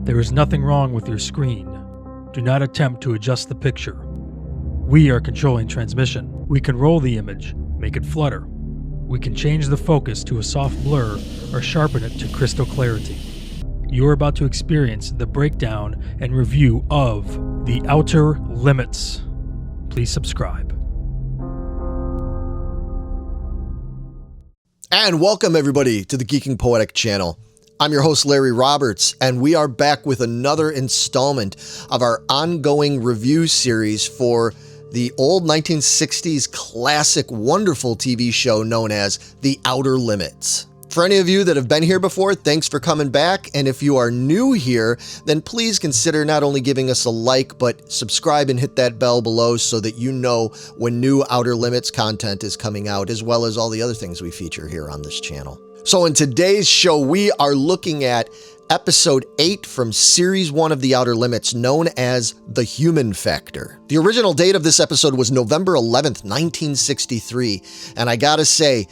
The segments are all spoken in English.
There is nothing wrong with your screen. Do not attempt to adjust the picture. We are controlling transmission. We can roll the image, make it flutter. We can change the focus to a soft blur or sharpen it to crystal clarity. You are about to experience the breakdown and review of The Outer Limits. Please subscribe. And welcome everybody to the Geeking Poetic channel. I'm your host Larry Roberts, and we are back with another installment of our ongoing review series for the old 1960s classic wonderful TV show known as The Outer Limits. For any of you that have been here before, thanks for coming back, and if you are new here, then please consider not only giving us a like, but subscribe and hit that bell below so that you know when new Outer Limits content is coming out, as well as all the other things we feature here on this channel. So in today's show, we are looking at Episode 8 from Series 1 of The Outer Limits, known as The Human Factor. The original date of this episode was November 11th, 1963, and I gotta say,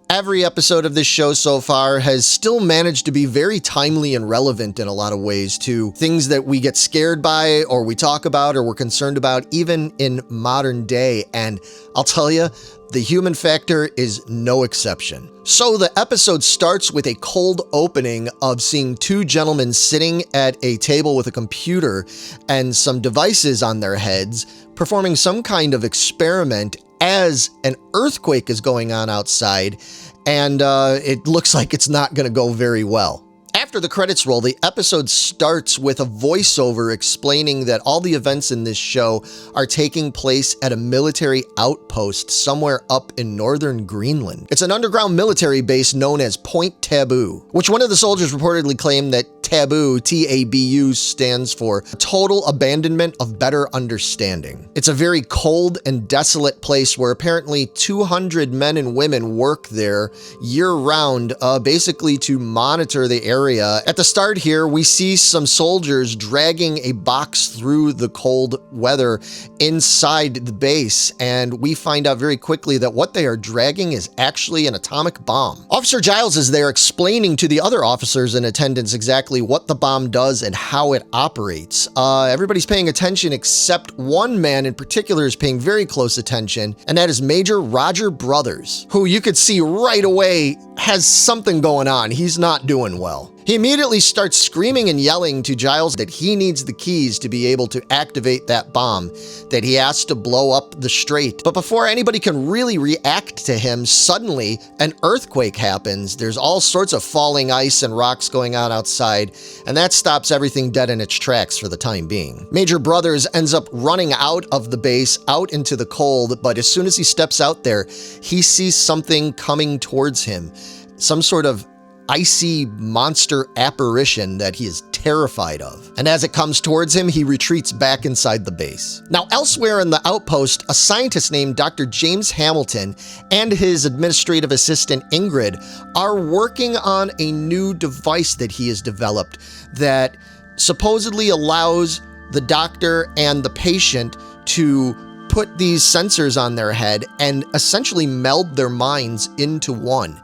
every episode of this show so far has still managed to be very timely and relevant in a lot of ways to things that we get scared by or we talk about or we're concerned about even in modern day. And I'll tell you, The Human Factor is no exception. So the episode starts with a cold opening of seeing two gentlemen sitting at a table with a computer and some devices on their heads, performing some kind of experiment as an earthquake is going on outside, and it looks like it's not going to go very well. After the credits roll, the episode starts with a voiceover explaining that all the events in this show are taking place at a military outpost somewhere up in northern Greenland. It's an underground military base known as Point Taboo, which one of the soldiers reportedly claimed that Taboo, T-A-B-U, stands for Total Abandonment of Better Understanding. It's a very cold and desolate place where apparently 200 men and women work there year-round, basically to monitor the area. At the start here, we see some soldiers dragging a box through the cold weather inside the base, and we find out very quickly that what they are dragging is actually an atomic bomb. Officer Giles is there explaining to the other officers in attendance exactly what the bomb does and how it operates. Everybody's paying attention except one man in particular is paying very close attention, and that is Major Roger Brothers, who you could see right away has something going on. He's not doing well. He immediately starts screaming and yelling to Giles that he needs the keys to be able to activate that bomb, that he has to blow up the strait. But before anybody can really react to him, suddenly an earthquake happens. There's all sorts of falling ice and rocks going on outside, and that stops everything dead in its tracks for the time being. Major Brothers ends up running out of the base, out into the cold, but as soon as he steps out there, he sees something coming towards him, some sort of icy monster apparition that he is terrified of. And as it comes towards him, he retreats back inside the base. Now, elsewhere in the outpost, a scientist named Dr. James Hamilton and his administrative assistant Ingrid are working on a new device that he has developed that supposedly allows the doctor and the patient to put these sensors on their head and essentially meld their minds into one.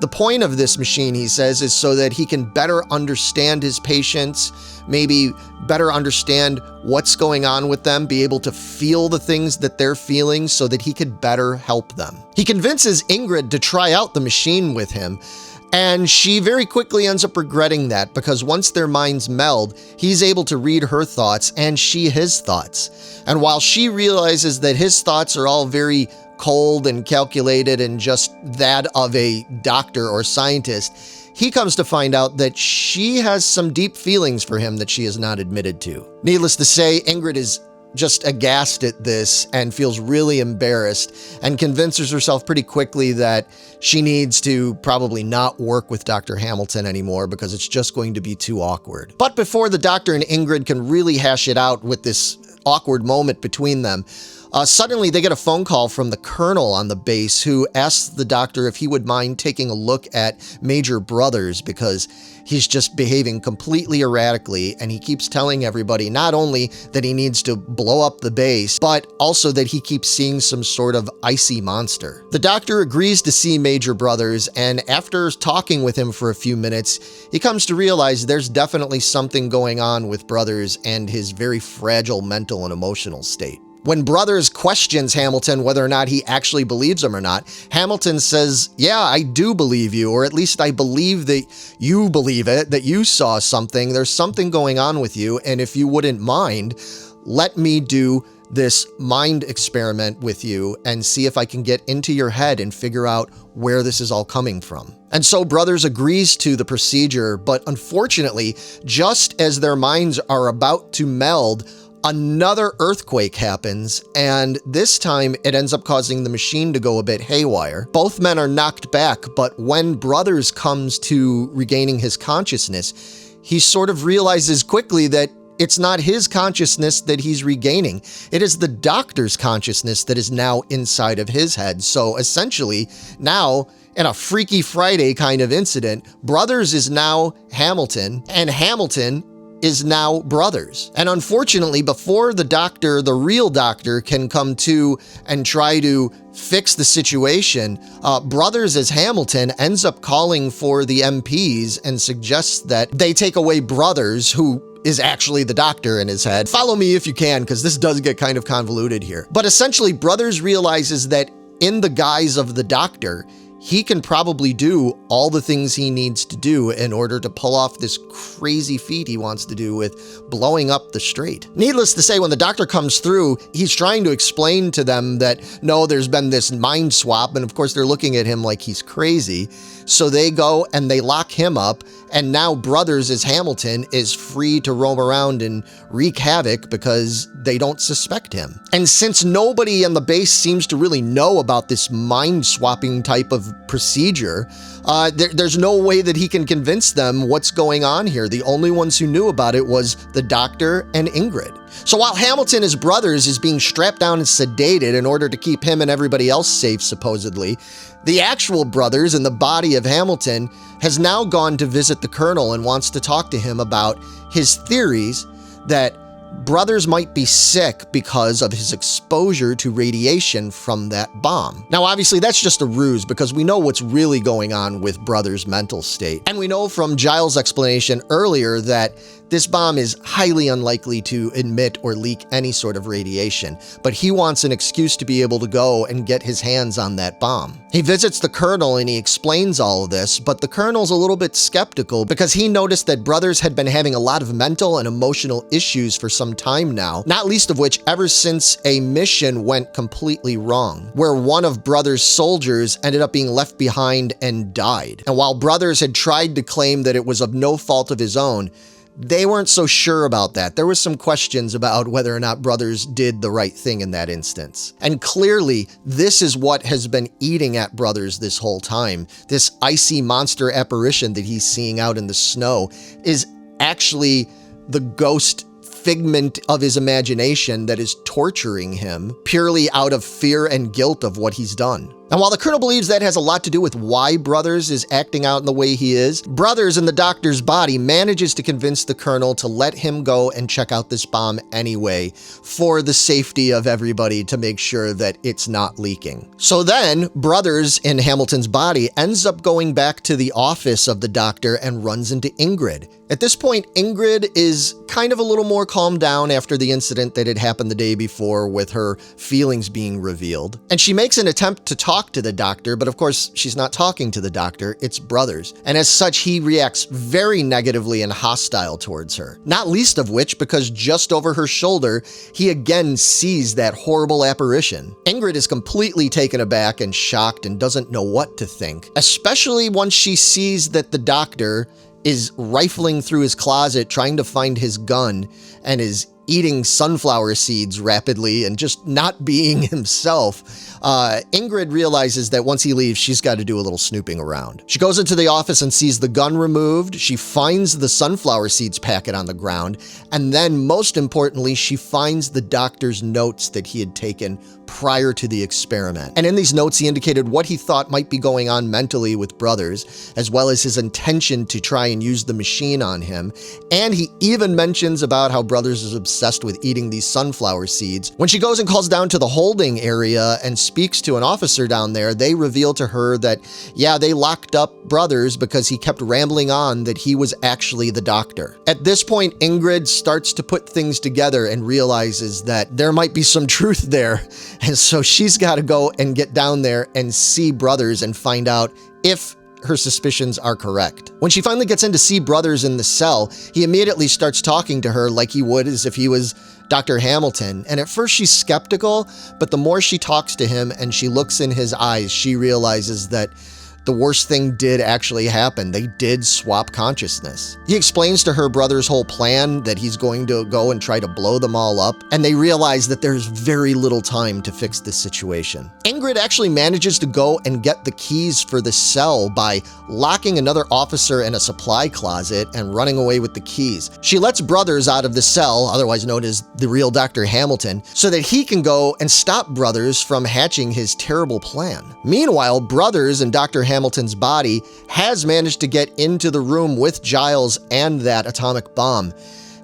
The point of this machine, he says, is so that he can better understand his patients, maybe better understand what's going on with them, be able to feel the things that they're feeling so that he could better help them. He convinces Ingrid to try out the machine with him, and she very quickly ends up regretting that because once their minds meld, he's able to read her thoughts and she his thoughts. And while she realizes that his thoughts are all very cold and calculated and just that of a doctor or scientist, he comes to find out that she has some deep feelings for him that she has not admitted to. Needless to say, Ingrid is just aghast at this and feels really embarrassed and convinces herself pretty quickly that she needs to probably not work with Dr. Hamilton anymore because it's just going to be too awkward. But before the doctor and Ingrid can really hash it out with this awkward moment between them, Suddenly, they get a phone call from the colonel on the base who asks the doctor if he would mind taking a look at Major Brothers because he's just behaving completely erratically, and he keeps telling everybody not only that he needs to blow up the base, but also that he keeps seeing some sort of icy monster. The doctor agrees to see Major Brothers, and after talking with him for a few minutes, he comes to realize there's definitely something going on with Brothers and his very fragile mental and emotional state. When Brothers questions Hamilton whether or not he actually believes him or not, Hamilton says, "Yeah, I do believe you, or at least I believe that you believe it, that you saw something. There's something going on with you, and if you wouldn't mind, let me do this mind experiment with you and see if I can get into your head and figure out where this is all coming from." And so Brothers agrees to the procedure, but unfortunately, just as their minds are about to meld, another earthquake happens, and this time it ends up causing the machine to go a bit haywire. Both men are knocked back, but when Brothers comes to regaining his consciousness, he sort of realizes quickly that it's not his consciousness that he's regaining. It is the doctor's consciousness that is now inside of his head. So essentially, now, in a Freaky Friday kind of incident, Brothers is now Hamilton, and Hamilton is now Brothers. And unfortunately, before the doctor, the real doctor, can come to and try to fix the situation, Brothers as Hamilton ends up calling for the MPs and suggests that they take away Brothers, who is actually the doctor in his head. Follow me if you can, because this does get kind of convoluted here. But essentially, Brothers realizes that in the guise of the doctor, he can probably do all the things he needs to do in order to pull off this crazy feat he wants to do with blowing up the strait. Needless to say, when the doctor comes through, he's trying to explain to them that, no, there's been this mind swap, and of course they're looking at him like he's crazy. So they go and they lock him up, and now Brothers as Hamilton is free to roam around and wreak havoc because they don't suspect him. And since nobody on the base seems to really know about this mind-swapping type of procedure, there's no way that he can convince them what's going on here. The only ones who knew about it was the doctor and Ingrid. So while Hamilton as Brothers is being strapped down and sedated in order to keep him and everybody else safe, supposedly, the actual Brothers in the body of Hamilton has now gone to visit the colonel and wants to talk to him about his theories that Brothers might be sick because of his exposure to radiation from that bomb. Now, obviously, that's just a ruse because we know what's really going on with Brothers' mental state. And we know from Giles' explanation earlier that this bomb is highly unlikely to emit or leak any sort of radiation, but he wants an excuse to be able to go and get his hands on that bomb. He visits the colonel and he explains all of this, but the colonel's a little bit skeptical because he noticed that Brothers had been having a lot of mental and emotional issues for some time now, not least of which ever since a mission went completely wrong, where one of Brothers' soldiers ended up being left behind and died. And while Brothers had tried to claim that it was of no fault of his own, they weren't so sure about that. There was some questions about whether or not Brothers did the right thing in that instance. And clearly, this is what has been eating at Brothers this whole time. This icy monster apparition that he's seeing out in the snow is actually the ghost figment of his imagination that is torturing him purely out of fear and guilt of what he's done. And while the colonel believes that has a lot to do with why Brothers is acting out in the way he is, Brothers in the doctor's body manages to convince the colonel to let him go and check out this bomb anyway for the safety of everybody to make sure that it's not leaking. So then Brothers in Hamilton's body ends up going back to the office of the doctor and runs into Ingrid. At this point, Ingrid is kind of a little more calmed down after the incident that had happened the day before with her feelings being revealed. And she makes an attempt to talk to the doctor, but of course she's not talking to the doctor, it's Brothers. And as such, he reacts very negatively and hostile towards her. Not least of which because just over her shoulder, he again sees that horrible apparition. Ingrid is completely taken aback and shocked and doesn't know what to think, especially once she sees that the doctor is rifling through his closet trying to find his gun and is eating sunflower seeds rapidly and just not being himself, Ingrid realizes that once he leaves, she's got to do a little snooping around. She goes into the office and sees the gun removed. She finds the sunflower seeds packet on the ground. And then, most importantly, she finds the doctor's notes that he had taken prior to the experiment. And in these notes, he indicated what he thought might be going on mentally with Brothers, as well as his intention to try and use the machine on him. And he even mentions about how Brothers is obsessed with eating these sunflower seeds. When she goes and calls down to the holding area and speaks to an officer down there, they reveal to her that, yeah, they locked up Brothers because he kept rambling on that he was actually the doctor. At this point, Ingrid starts to put things together and realizes that there might be some truth there. And so she's got to go and get down there and see Brothers and find out if her suspicions are correct. When she finally gets in to see Brothers in the cell, he immediately starts talking to her like he would as if he was Dr. Hamilton. And at first she's skeptical, but the more she talks to him and she looks in his eyes, she realizes that the worst thing did actually happen. They did swap consciousness. He explains to her Brothers' whole plan, that he's going to go and try to blow them all up, and they realize that there's very little time to fix this situation. Ingrid actually manages to go and get the keys for the cell by locking another officer in a supply closet and running away with the keys. She lets Brothers out of the cell, otherwise known as the real Dr. Hamilton, so that he can go and stop Brothers from hatching his terrible plan. Meanwhile, Brothers and Dr. Hamilton's body has managed to get into the room with Giles and that atomic bomb.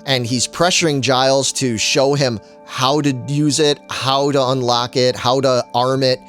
And he's pressuring Giles to show him how to use it, how to unlock it, how to arm it.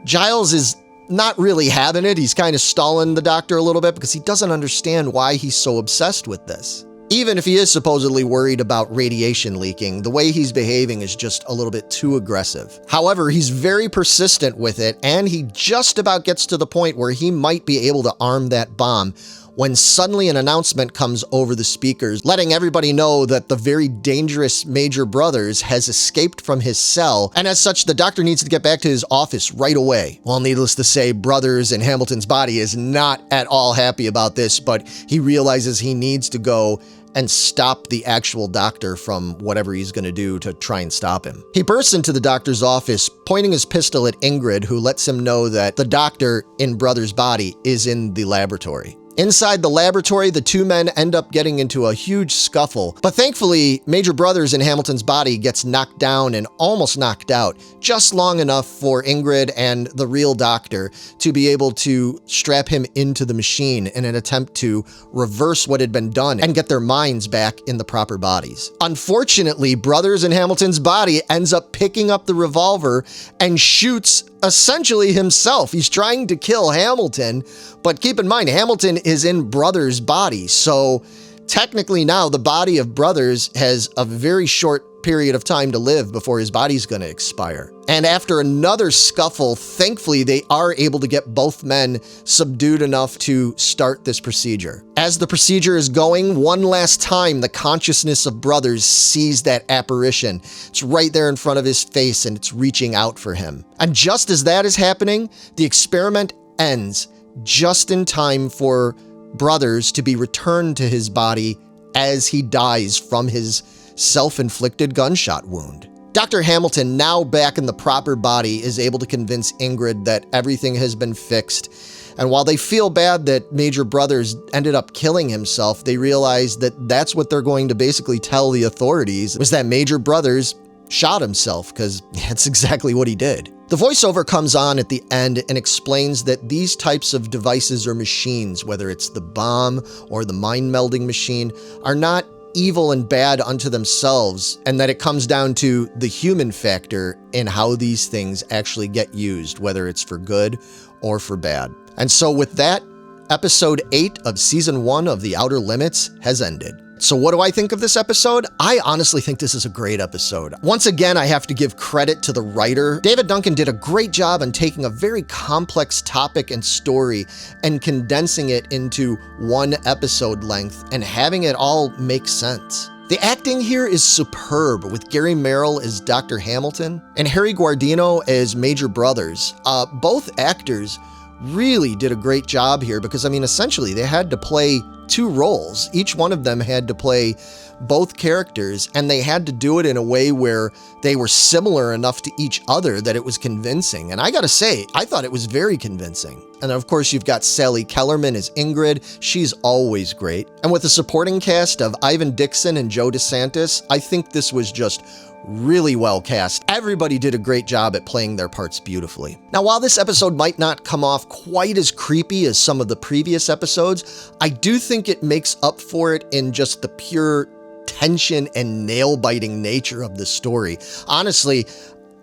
Giles is not really having it. He's kind of stalling the doctor a little bit because he doesn't understand why he's so obsessed with this. Even if he is supposedly worried about radiation leaking, the way he's behaving is just a little bit too aggressive. However, he's very persistent with it, and he just about gets to the point where he might be able to arm that bomb when suddenly an announcement comes over the speakers, letting everybody know that the very dangerous Major Brothers has escaped from his cell, and as such, the doctor needs to get back to his office right away. Well, needless to say, Brothers in Hamilton's body is not at all happy about this, but he realizes he needs to go and stop the actual doctor from whatever he's going to do to try and stop him. He bursts into the doctor's office, pointing his pistol at Ingrid, who lets him know that the doctor in Brothers' body is in the laboratory. Inside the laboratory, the two men end up getting into a huge scuffle, but thankfully, Major Brothers in Hamilton's body gets knocked down and almost knocked out, just long enough for Ingrid and the real doctor to be able to strap him into the machine in an attempt to reverse what had been done and get their minds back in the proper bodies. Unfortunately, Brothers in Hamilton's body ends up picking up the revolver and shoots essentially himself. He's trying to kill Hamilton, but keep in mind, Hamilton is in Brothers' body, so technically now the body of Brothers has a very short period of time to live before his body's going to expire. And after another scuffle, thankfully they are able to get both men subdued enough to start this procedure. As the procedure is going, one last time the consciousness of Brothers sees that apparition. It's right there in front of his face and it's reaching out for him. And just as that is happening, the experiment ends just in time for Brothers to be returned to his body as he dies from his self-inflicted gunshot wound. Dr. Hamilton, now back in the proper body, is able to convince Ingrid that everything has been fixed. And while they feel bad that Major Brothers ended up killing himself, they realize that that's what they're going to basically tell the authorities, was that Major Brothers shot himself, because that's exactly what he did. The voiceover comes on at the end and explains that these types of devices or machines, whether it's the bomb or the mind-melding machine, are not evil and bad unto themselves, and that it comes down to the human factor in how these things actually get used, whether it's for good or for bad. And so with that, episode 8 of season 1 of The Outer Limits has ended. So what do I think of this episode? I honestly think this is a great episode. Once again, I have to give credit to the writer. David Duncan did a great job on taking a very complex topic and story and condensing it into one episode length and having it all make sense. The acting here is superb, with Gary Merrill as Dr. Hamilton and Harry Guardino as Major Brothers. Both actors really did a great job here because, I mean, essentially they had to play two roles. Each one of them had to play both characters, and they had to do it in a way where they were similar enough to each other that it was convincing. And I gotta say, I thought it was very convincing. And of course, you've got Sally Kellerman as Ingrid. She's always great. And with the supporting cast of Ivan Dixon and Joe DeSantis, I think this was just really well cast. Everybody did a great job at playing their parts beautifully. Now, while this episode might not come off quite as creepy as some of the previous episodes, I do think it makes up for it in just the pure tension and nail-biting nature of the story. Honestly,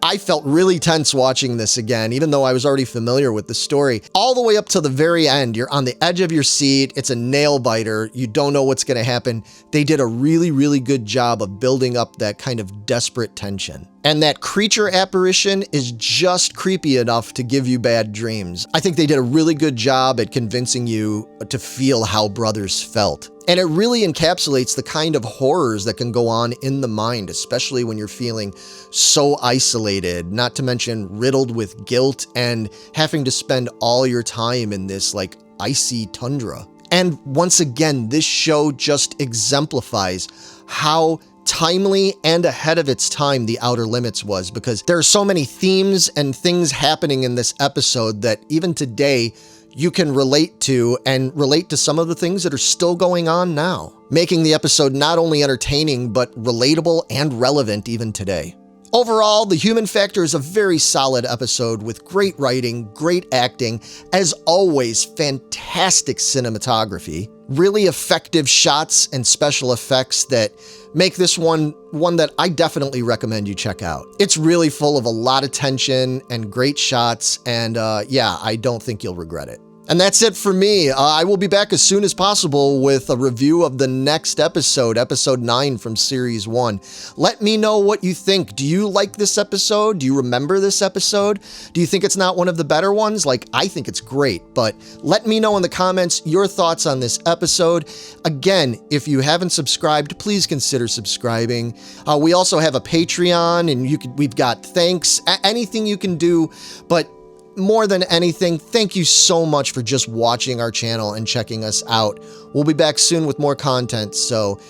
I felt really tense watching this again, even though I was already familiar with the story. All the way up to the very end, you're on the edge of your seat. It's a nail-biter. You don't know what's going to happen. They did a really, really good job of building up that kind of desperate tension. And that creature apparition is just creepy enough to give you bad dreams. I think they did a really good job at convincing you to feel how brothers felt. And it really encapsulates the kind of horrors that can go on in the mind, especially when you're feeling so isolated, not to mention riddled with guilt and having to spend all your time in this like icy tundra. And once again, this show just exemplifies how timely and ahead of its time The Outer Limits was, because there are so many themes and things happening in this episode that even today you can relate to, and relate to some of the things that are still going on now, making the episode not only entertaining but relatable and relevant even today. Overall, The Human Factor is a very solid episode with great writing, great acting, as always, fantastic cinematography, really effective shots and special effects that make this one that I definitely recommend you check out. It's really full of a lot of tension and great shots, and yeah, I don't think you'll regret it. And that's it for me. I will be back as soon as possible with a review of the next episode, episode 9 from series 1. Let me know what you think. Do you like this episode? Do you remember this episode? Do you think it's not one of the better ones? Like, I think it's great, but let me know in the comments your thoughts on this episode. Again, if you haven't subscribed, please consider subscribing. We also have a Patreon, and we've got thanks, anything you can do, but more than anything, thank you so much for just watching our channel and checking us out. We'll be back soon with more content, so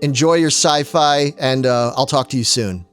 enjoy your sci-fi, and I'll talk to you soon.